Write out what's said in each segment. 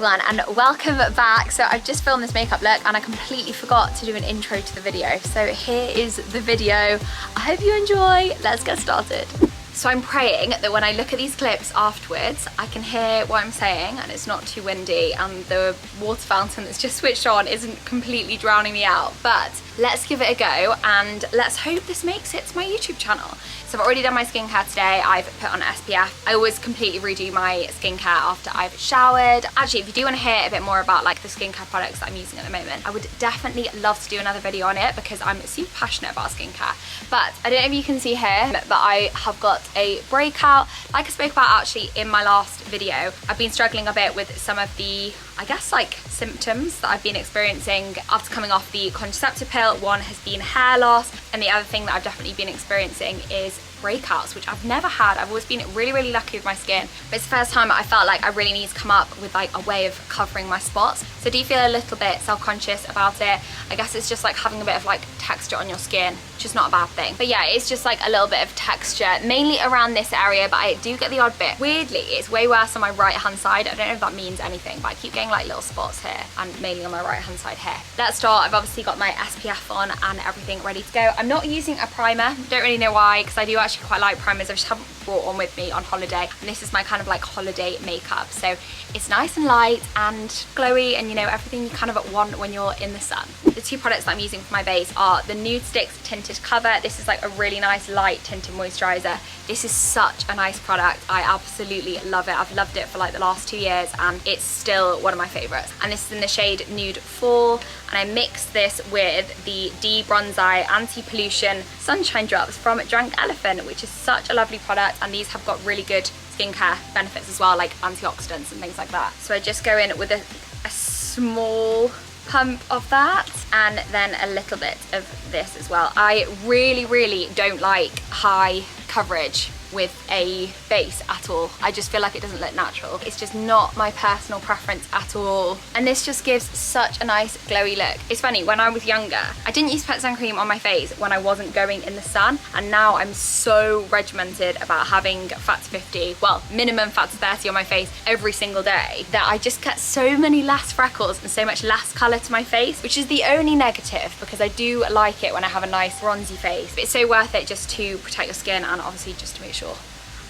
everyone and welcome back. So I've just filmed this makeup look and I completely forgot to do an intro to the video. So here is the video. I hope you enjoy. Let's get started. So I'm praying that when I look at these clips afterwards, I can hear what I'm saying and it's not too windy and the water fountain that's just switched on isn't completely drowning me out. But let's give it a go and let's hope this makes it to my YouTube channel. So I've already done my skincare today. I've put on SPF. I always completely redo my skincare after I've showered. Actually, if you do want to hear a bit more about like the skincare products that I'm using at the moment, I would definitely love to do another video on it because I'm super passionate about skincare. But I don't know if you can see here, but I have got a breakout. Like I spoke about actually in my last video, I've been struggling a bit with some of the, I guess, like symptoms that I've been experiencing after coming off the contraceptive pill. One has been hair loss, and the other thing that I've definitely been experiencing is breakouts, which I've never had. I've always been really, really lucky with my skin, but it's the first time I felt like I really need to come up with like a way of covering my spots. So do you feel a little bit self-conscious about it? I guess it's just like having a bit of like texture on your skin, which is not a bad thing. But yeah, it's just like a little bit of texture, mainly around this area, but I do get the odd bit. Weirdly, it's way worse on my right hand side. I don't know if that means anything, but I keep getting like little spots here and mainly on my right hand side here. Let's start. I've obviously got my SPF on and everything ready to go. I'm not using a primer. Don't really know why, because I do actually quite like primers. I just haven't brought one with me on holiday, and this is my kind of like holiday makeup, so it's nice and light and glowy and you know everything you kind of want when you're in the sun. The two products that I'm using for my base are the Nude Sticks Tinted Cover. This is like a really nice light tinted moisturizer. This is such a nice product. I absolutely love it. I've loved it for like the last 2 years and it's still one of my favorites. And this is in the shade Nude 4, and I mixed this with the Bronzy Anti-Pollution Sunshine Drops from Drunk Elephant, which is such a lovely product, and these have got really good skincare benefits as well, like antioxidants and things like that. So I just go in with a small pump of that and then a little bit of this as well. I really don't like high coverage with a base at all. I just feel like it doesn't look natural. It's just not my personal preference at all. And this just gives such a nice glowy look. It's funny, when I was younger, I didn't use to put sun cream on my face when I wasn't going in the sun. And now I'm so regimented about having fat to 50, well, minimum fat to 30 on my face every single day, that I just get so many less freckles and so much less color to my face, which is the only negative, because I do like it when I have a nice bronzy face. But it's so worth it just to protect your skin and obviously just to make sure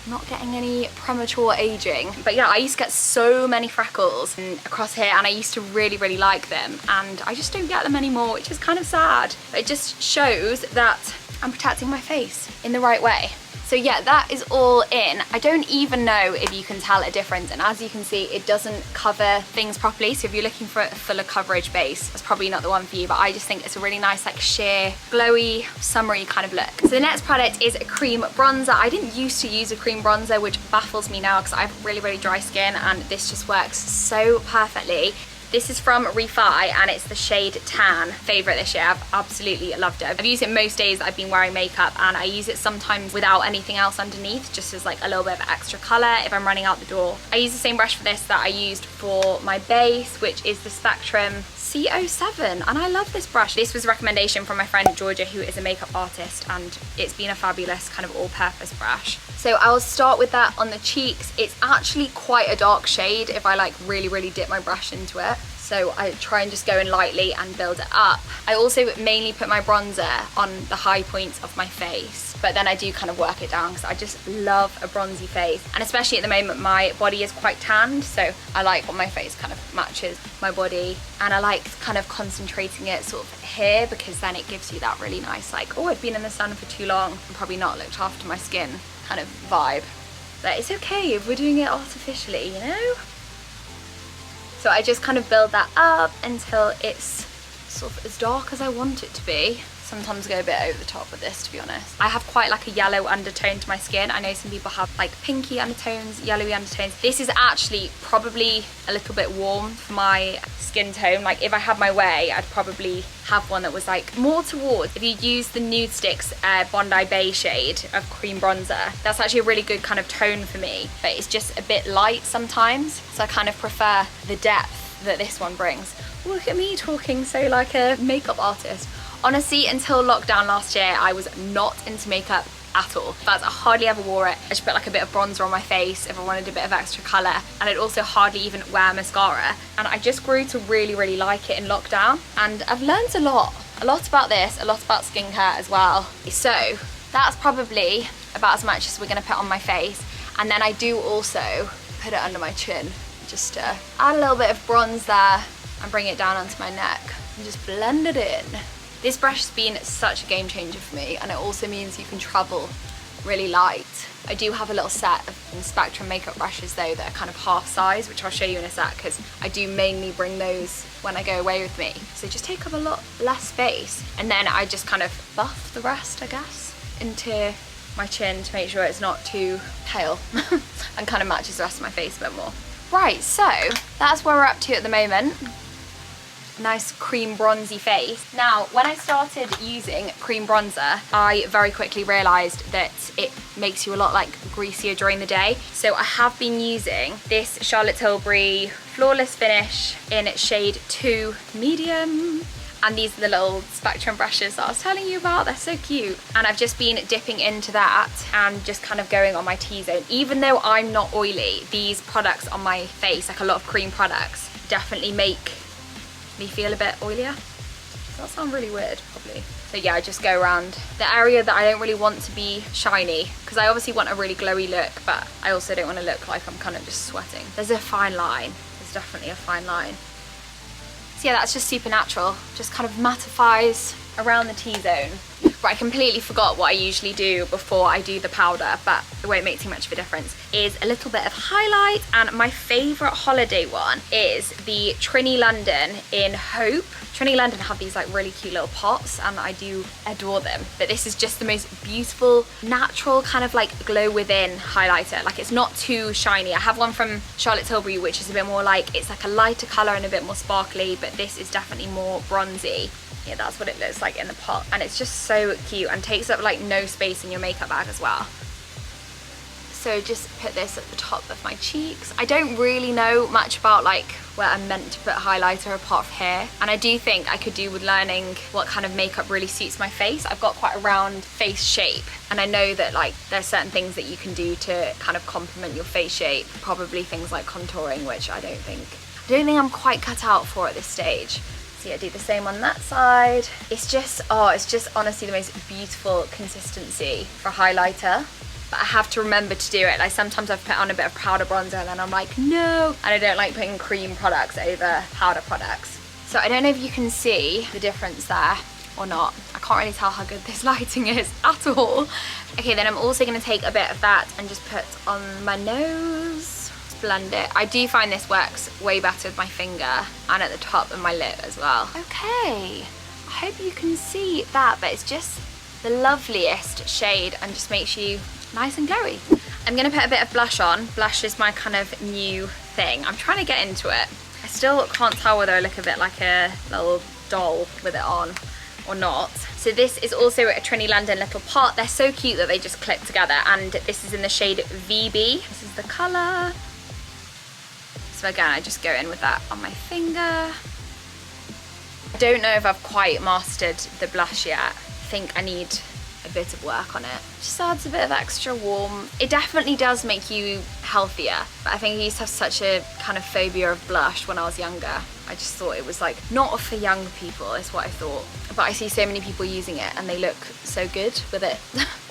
I'm not getting any premature aging. But yeah, I used to get so many freckles across here and I used to really like them, and I just don't get them anymore, which is kind of sad. But it just shows that I'm protecting my face in the right way. So yeah, that is all in. I don't even know if you can tell a difference, and as you can see, it doesn't cover things properly. So if you're looking for a fuller coverage base, that's probably not the one for you, but I just think it's a really nice like sheer, glowy, summery kind of look. So the next product is a cream bronzer. I didn't used to use a cream bronzer, which baffles me now because I have really dry skin, and this just works so perfectly. This is from Refi and it's the shade Tan. Favorite this year. I've absolutely loved it. I've used it most days I've been wearing makeup, and I use it sometimes without anything else underneath, just as like a little bit of extra color if I'm running out the door. I use the same brush for this that I used for my base, which is the Spectrum C07, and I love this brush. This was a recommendation from my friend Georgia, who is a makeup artist, and it's been a fabulous kind of all-purpose brush. So I'll start with that on the cheeks. It's actually quite a dark shade if I like really dip my brush into it. So I try and just go in lightly and build it up. I also mainly put my bronzer on the high points of my face, but then I do kind of work it down because I just love a bronzy face. And especially at the moment, my body is quite tanned, so I like when my face kind of matches my body. And I like kind of concentrating it sort of here, because then it gives you that really nice like, oh, I've been in the sun for too long and probably not looked after my skin kind of vibe. But it's okay if we're doing it artificially, you know? So I just kind of build that up until it's sort of as dark as I want it to be. Sometimes go a bit over the top with this, to be honest. I have quite like a yellow undertone to my skin. I know some people have like pinky undertones, yellowy undertones. This is actually probably a little bit warm for my skin tone. Like if I had my way, I'd probably have one that was like more towards, if you use the Nude Sticks Bondi Bay shade of cream bronzer, that's actually a really good kind of tone for me, but it's just a bit light sometimes. So I kind of prefer the depth that this one brings. Look at me talking so like a makeup artist. Honestly, until lockdown last year, I was not into makeup at all. But I hardly ever wore it. I just put like a bit of bronzer on my face if I wanted a bit of extra colour, and I'd also hardly even wear mascara. And I just grew to really, really like it in lockdown, and I've learned a lot about this, a lot about skincare as well. So that's probably about as much as we're gonna put on my face. And then I do also put it under my chin, just to add a little bit of bronze there and bring it down onto my neck and just blend it in. This brush has been such a game changer for me, and it also means you can travel really light. I do have a little set of Spectrum makeup brushes though that are kind of half size, which I'll show you in a sec, because I do mainly bring those when I go away with me. So just take up a lot less space. And then I just kind of buff the rest, I guess, into my chin to make sure it's not too pale and kind of matches the rest of my face a bit more. Right, so that's where we're up to at the moment. Nice cream bronzy face. Now, when I started using cream bronzer, I very quickly realized that it makes you a lot like greasier during the day. So I have been using this Charlotte Tilbury Flawless Finish in shade 2 medium. And these are the little Spectrum brushes that I was telling you about. They're so cute. And I've just been dipping into that and just kind of going on my T-zone. Even though I'm not oily, these products on my face, like a lot of cream products, definitely make me feel a bit oilier. Does that sound really weird? Probably. So yeah, I just go around the area that I don't really want to be shiny, because I obviously want a really glowy look, but I also don't want to look like I'm kind of just sweating. There's a fine line. There's definitely a fine line. So yeah, that's just super natural. Just kind of mattifies around the T-zone. Right, I completely forgot what I usually do before I do the powder, but it won't make too much of a difference, is a little bit of highlight. And my favourite holiday one is the Trini London in Hope. Trini London have these like really cute little pots, and I do adore them. But this is just the most beautiful, natural kind of like glow within highlighter. Like, it's not too shiny. I have one from Charlotte Tilbury, which is a bit more like, it's like a lighter colour and a bit more sparkly, but this is definitely more bronzy. Yeah, that's what it looks like in the pot, and it's just so cute and takes up like no space in your makeup bag as well. So just put this at the top of my cheeks. I don't really know much about like where I'm meant to put highlighter apart from here, and I do think I could do with learning what kind of makeup really suits my face. I've got quite a round face shape, and I know that like there's certain things that you can do to kind of complement your face shape, probably things like contouring, which I don't think I'm quite cut out for at this stage. So yeah, do the same on that side. It's just honestly the most beautiful consistency for highlighter. But I have to remember to do it. Like, sometimes I've put on a bit of powder bronzer and then I'm like, no. And I don't like putting cream products over powder products. So I don't know if you can see the difference there or not. I can't really tell how good this lighting is at all. Okay, then I'm also gonna take a bit of that and just put on my nose. Blend it. I do find this works way better with my finger and at the top of my lip as well. Okay, I hope you can see that, but it's just the loveliest shade and just makes you nice and glowy. I'm gonna put a bit of blush on. Blush is my kind of new thing. I'm trying to get into it. I still can't tell whether I look a bit like a little doll with it on or not. So this is also a Trini London little pot. They're so cute that they just clip together, and this is in the shade VB. This is the colour. So again, I just go in with that on my finger. I don't know if I've quite mastered the blush yet. I think I need a bit of work on it. Just adds a bit of extra warmth. It definitely does make you healthier, but I think I used to have such a kind of phobia of blush when I was younger. I just thought it was like not for young people, is what I thought. But I see so many people using it and they look so good with it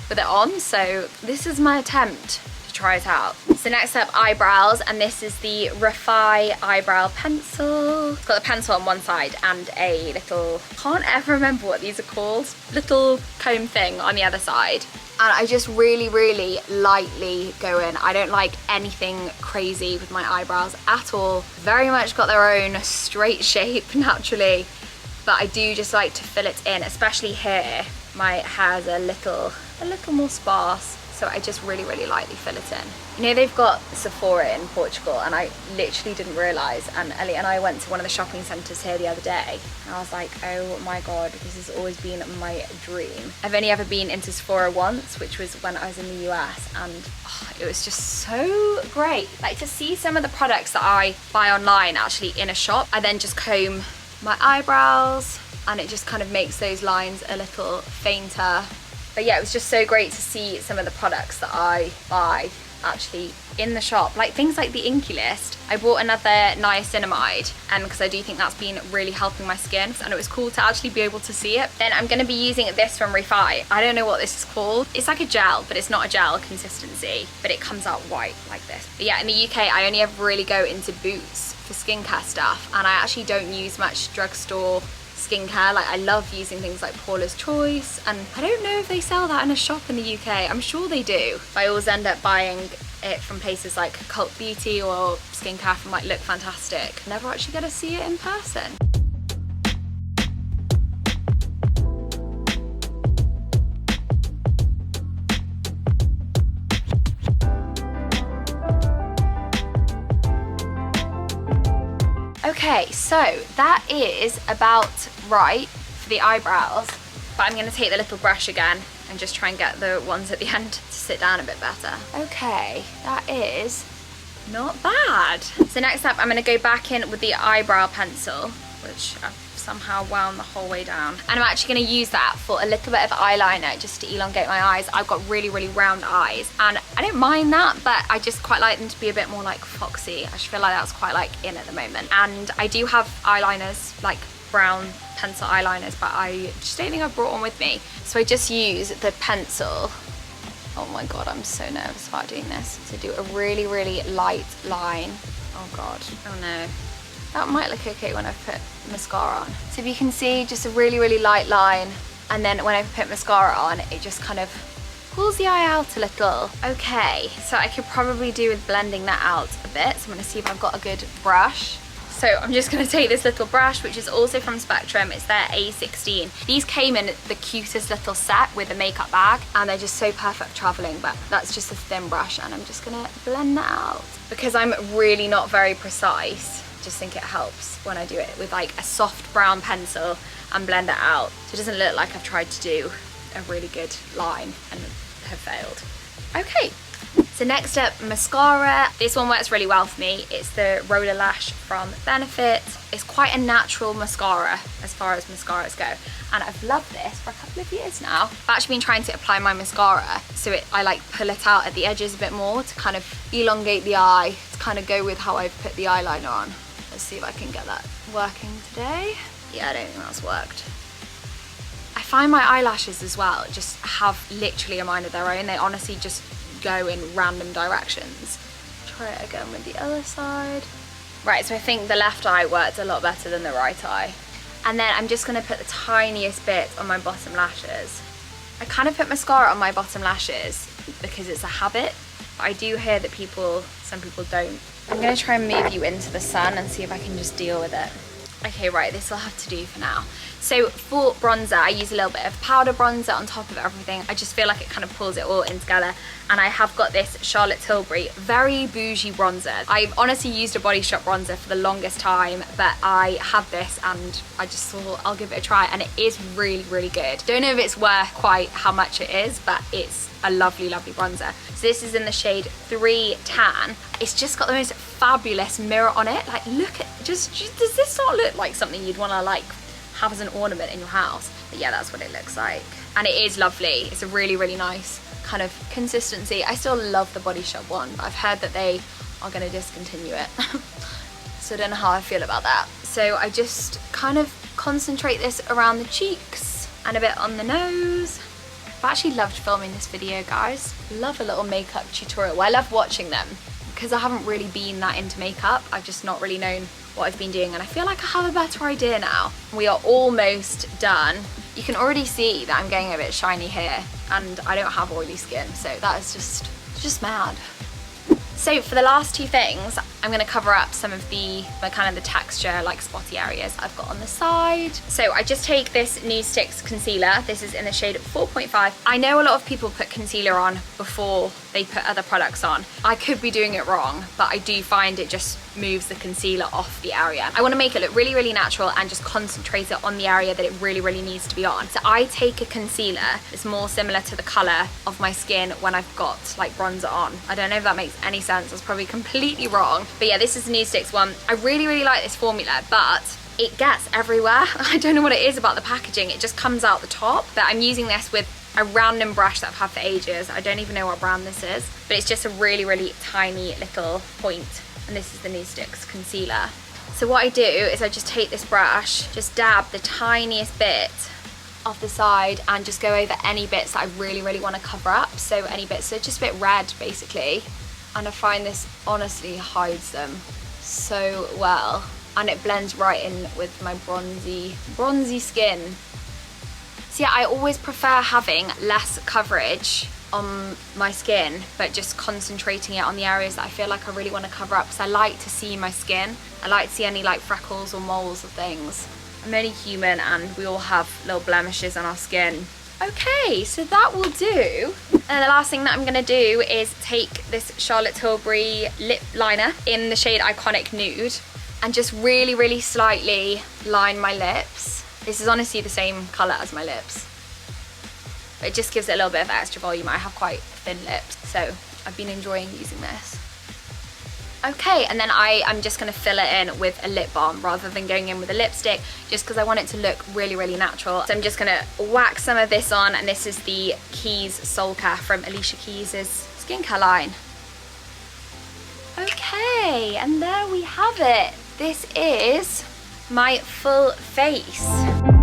with it on. So this is my attempt to try it out. So next up, eyebrows, and this is the Refi eyebrow pencil. It's got a pencil on one side and a little, can't ever remember what these are called, little comb thing on the other side. And I just really, really lightly go in. I don't like anything crazy with my eyebrows at all. Very much got their own straight shape naturally, but I do just like to fill it in, especially here. My hair's a little more sparse. So I just really, really lightly fill it in. You know, they've got Sephora in Portugal, and I literally didn't realise, and Ellie and I went to one of the shopping centres here the other day, and I was like, oh my god, this has always been my dream. I've only ever been into Sephora once, which was when I was in the US, and it was just so great. Like, to see some of the products that I buy online actually in a shop, I then just comb my eyebrows, and it just kind of makes those lines a little fainter But yeah, it was just so great to see some of the products that I buy actually in the shop, like things like the Inky List. I bought another niacinamide, and because I do think that's been really helping my skin, and it was cool to actually be able to see it. Then I'm going to be using this from Refi. I don't know what this is called. It's like a gel, but it's not a gel consistency, but it comes out white like this. But yeah, in the UK I only ever really go into Boots for skincare stuff, and I actually don't use much drugstore skincare. Like, I love using things like Paula's Choice, and I don't know if they sell that in a shop in the UK. I'm sure they do. I always end up buying it from places like Cult Beauty or skincare from like Look Fantastic. Never actually get to see it in person. Okay, so that is about right for the eyebrows, but I'm going to take the little brush again and just try and get the ones at the end to sit down a bit better. Okay, that is not bad. So next up, I'm going to go back in with the eyebrow pencil, which I've somehow wound the whole way down. And I'm actually going to use that for a little bit of eyeliner just to elongate my eyes. I've got really, really round eyes, and I don't mind that, but I just quite like them to be a bit more like foxy. I just feel like that's quite like in at the moment. And I do have eyeliners, like brown pencil eyeliners, but I just don't think I've brought one with me. So I just use the pencil. Oh my God, I'm so nervous about doing this. So do a really, really light line. Oh God, oh no. That might look okay when I put mascara on. So if you can see, just a really, really light line. And then when I put mascara on, it just kind of pulls the eye out a little. Okay, so I could probably do with blending that out a bit. So I'm gonna see if I've got a good brush. So I'm just gonna take this little brush, which is also from Spectrum. It's their A16. These came in the cutest little set with a makeup bag, and they're just so perfect traveling, but that's just a thin brush, and I'm just gonna blend that out. Because I'm really not very precise, just think it helps when I do it with like a soft brown pencil and blend it out, so it doesn't look like I've tried to do a really good line and have failed. Okay, so next up, mascara. This one works really well for me. It's the Roller Lash from Benefit. It's quite a natural mascara as far as mascaras go, and I've loved this for a couple of years now. I've actually been trying to apply my mascara so I like pull it out at the edges a bit more to kind of elongate the eye, to kind of go with how I've put the eyeliner on. Let's see if I can get that working today. Yeah, I don't think that's worked. I find my eyelashes as well just have literally a mind of their own. They honestly just go in random directions. Try it again with the other side. Right, so I think the left eye worked a lot better than the right eye. And then I'm just gonna put the tiniest bit on my bottom lashes. I kind of put mascara on my bottom lashes because it's a habit, but I do hear that some people don't. I'm gonna try and move you into the sun and see if I can just deal with it. Okay, right, this will have to do for now. So for bronzer, I use a little bit of powder bronzer on top of everything. I just feel like it kind of pulls it all in together. And I have got this Charlotte Tilbury very bougie bronzer. I've honestly used a Body Shop bronzer for the longest time, but I have this and I just thought I'll give it a try, and it is really, really good. Don't know if it's worth quite how much it is, but it's a lovely, lovely bronzer. So this is in the shade 3 Tan. It's just got the most fabulous mirror on it. Like, look at, does this not look like something you'd want to like have as an ornament in your house? But yeah, that's what it looks like. And it is lovely. It's a really, really nice kind of consistency. I still love the Body Shop one, but I've heard that they are going to discontinue it. So I don't know how I feel about that. So I just kind of concentrate this around the cheeks and a bit on the nose. I've actually loved filming this video, guys. Love a little makeup tutorial. Well, I love watching them because I haven't really been that into makeup. I've just not really known what I've been doing, and I feel like I have a better idea now. We are almost done. You can already see that I'm getting a bit shiny here, and I don't have oily skin, so that is just mad. So for the last two things, I'm going to cover up some of the kind of the texture, like spotty areas I've got on the side. So I just take this Nude Sticks concealer. This is in the shade 4.5. I know a lot of people put concealer on before they put other products on. I could be doing it wrong, but I do find it just moves the concealer off the area. I want to make it look really, really natural and just concentrate it on the area that it really, really needs to be on. So I take a concealer that's more similar to the colour of my skin when I've got like bronzer on. I don't know if that makes any sense. That's probably completely wrong. But yeah, this is the Nude Sticks one. I really, really like this formula, but it gets everywhere. I don't know what it is about the packaging. It just comes out the top. But I'm using this with a random brush that I've had for ages. I don't even know what brand this is, but it's just a really, really tiny little point. And this is the Newsticks concealer. So what I do is I just take this brush, just dab the tiniest bit off the side and just go over any bits that I really, really want to cover up. So any bits, so just a bit red basically. And I find this honestly hides them so well. And it blends right in with my bronzy skin. So yeah, I always prefer having less coverage on my skin, but just concentrating it on the areas that I feel like I really want to cover up, because I like to see my skin. I like to see any like freckles or moles or things. I'm only human and we all have little blemishes on our skin. Okay, so that will do. And the last thing that I'm gonna do is take this Charlotte Tilbury lip liner in the shade Iconic Nude and just really, really slightly line my lips. This is honestly the same color as my lips, but it just gives it a little bit of extra volume. I have quite thin lips, so I've been enjoying using this. Okay, and then I'm just gonna fill it in with a lip balm rather than going in with a lipstick, just because I want it to look really, really natural. So I'm just gonna whack some of this on, and this is the Keys Soul Care from Alicia Keys' skincare line. Okay, and there we have it. This is my full face.